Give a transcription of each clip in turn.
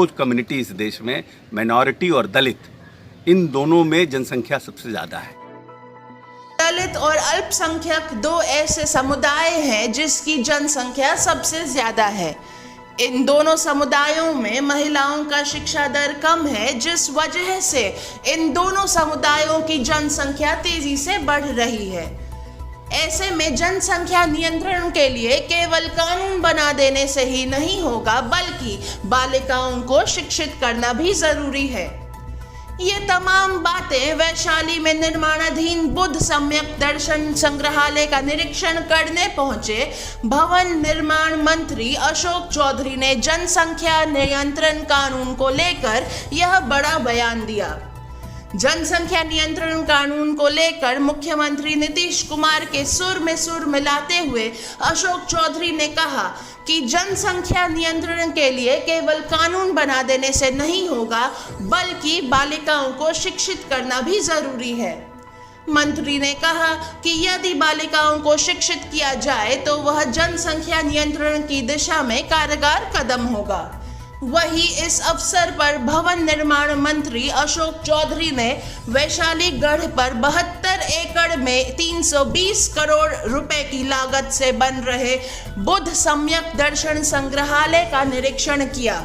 दो कम्युनिटी इस देश में, माइनॉरिटी और दलित, इन दोनों में जनसंख्या सबसे ज़्यादा है। दलित और अल्पसंख्यक दो ऐसे समुदाय हैं जिसकी जनसंख्या सबसे ज्यादा है। इन दोनों समुदायों में महिलाओं का शिक्षा दर कम है, जिस वजह से इन दोनों समुदायों की जनसंख्या तेजी से बढ़ रही है। ऐसे में जनसंख्या नियंत्रण के लिए केवल कानून बना देने से ही नहीं होगा, बल्कि बालिकाओं को शिक्षित करना भी जरूरी है। ये तमाम बातें वैशाली में निर्माणाधीन बुद्ध सम्यक दर्शन संग्रहालय का निरीक्षण करने पहुंचे भवन निर्माण मंत्री अशोक चौधरी ने जनसंख्या नियंत्रण कानून को लेकर यह बड़ा बयान दिया। जनसंख्या नियंत्रण कानून को लेकर मुख्यमंत्री नीतीश कुमार के सुर में सुर मिलाते हुए अशोक चौधरी ने कहा कि जनसंख्या नियंत्रण के लिए केवल कानून बना देने से नहीं होगा, बल्कि बालिकाओं को शिक्षित करना भी जरूरी है। मंत्री ने कहा कि यदि बालिकाओं को शिक्षित किया जाए तो वह जनसंख्या नियंत्रण की दिशा में कारगर कदम होगा। वहीं इस अवसर पर भवन निर्माण मंत्री अशोक चौधरी ने वैशाली गढ़ पर 72 एकड़ में 320 करोड़ रुपए की लागत से बन रहे बुद्ध सम्यक दर्शन संग्रहालय का निरीक्षण किया।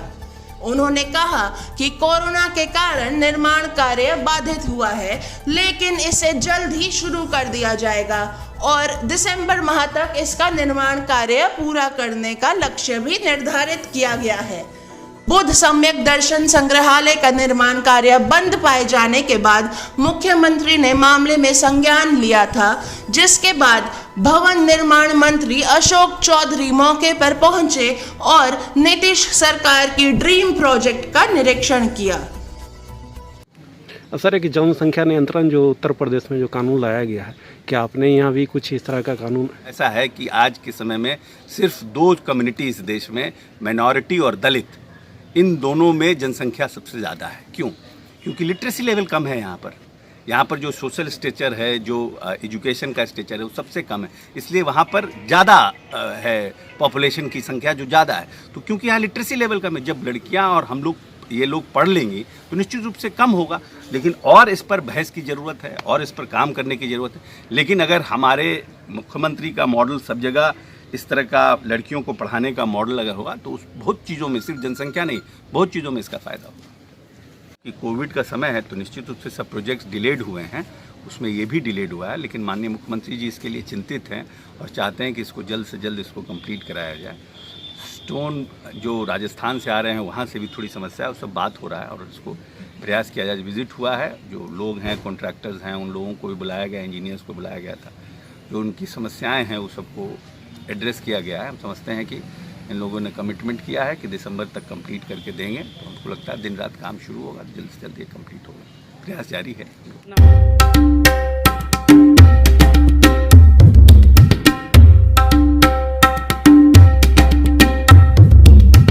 उन्होंने कहा कि कोरोना के कारण निर्माण कार्य बाधित हुआ है, लेकिन इसे जल्द ही शुरू कर दिया जाएगा और दिसंबर माह तक इसका निर्माण कार्य पूरा करने का लक्ष्य भी निर्धारित किया गया है। बुद्ध सम्यक दर्शन संग्रहालय का निर्माण कार्य बंद पाए जाने के बाद मुख्यमंत्री ने मामले में संज्ञान लिया था, जिसके बाद भवन निर्माण मंत्री अशोक चौधरी मौके पर पहुंचे और नीतीश सरकार की ड्रीम प्रोजेक्ट का निरीक्षण किया। सर, एक जनसंख्या नियंत्रण जो उत्तर प्रदेश में जो कानून लाया गया है, क्या आपने यहाँ भी कुछ इस तरह का कानून? ऐसा है कि आज के समय में सिर्फ दो कम्युनिटी इस देश में, माइनॉरिटी और दलित, इन दोनों में जनसंख्या सबसे ज़्यादा है। क्यों? क्योंकि लिटरेसी लेवल कम है यहाँ पर जो सोशल स्टेचर है, जो एजुकेशन का स्टेचर है, वो सबसे कम है। इसलिए वहाँ पर ज़्यादा है पॉपुलेशन की संख्या जो ज़्यादा है। तो क्योंकि यहाँ लिटरेसी लेवल कम है, जब लड़कियाँ और हम लोग ये लोग पढ़ लेंगी तो निश्चित रूप से कम होगा। लेकिन और इस पर बहस की ज़रूरत है और इस पर काम करने की ज़रूरत है। लेकिन अगर हमारे मुख्यमंत्री का मॉडल सब जगह इस तरह का लड़कियों को पढ़ाने का मॉडल अगर होगा तो उस बहुत चीज़ों में, सिर्फ जनसंख्या नहीं, बहुत चीज़ों में इसका फ़ायदा होगा। कि कोविड का समय है तो निश्चित रूप से सब प्रोजेक्ट्स डिलेड हुए हैं, उसमें ये भी डिलेड हुआ है। लेकिन माननीय मुख्यमंत्री जी इसके लिए चिंतित हैं और चाहते हैं कि इसको जल्द से जल्द इसको कंप्लीट कराया जाए। स्टोन जो राजस्थान से आ रहे हैं वहाँ से भी थोड़ी समस्या है, उस सब बात हो रहा है और इसको प्रयास किया जाए। विजिट हुआ है, जो लोग हैं, कॉन्ट्रैक्टर्स हैं, उन लोगों को भी बुलाया गया, इंजीनियर्स को बुलाया गया था। जो उनकी समस्याएँ हैं वो सबको एड्रेस किया गया है। हम समझते हैं कि इन लोगों ने कमिटमेंट किया है कि दिसंबर तक कंप्लीट करके देंगे, तो हमको लगता है दिन रात काम शुरू होगा, जल्द से जल्द ये कंप्लीट होगा। प्रयास जारी है।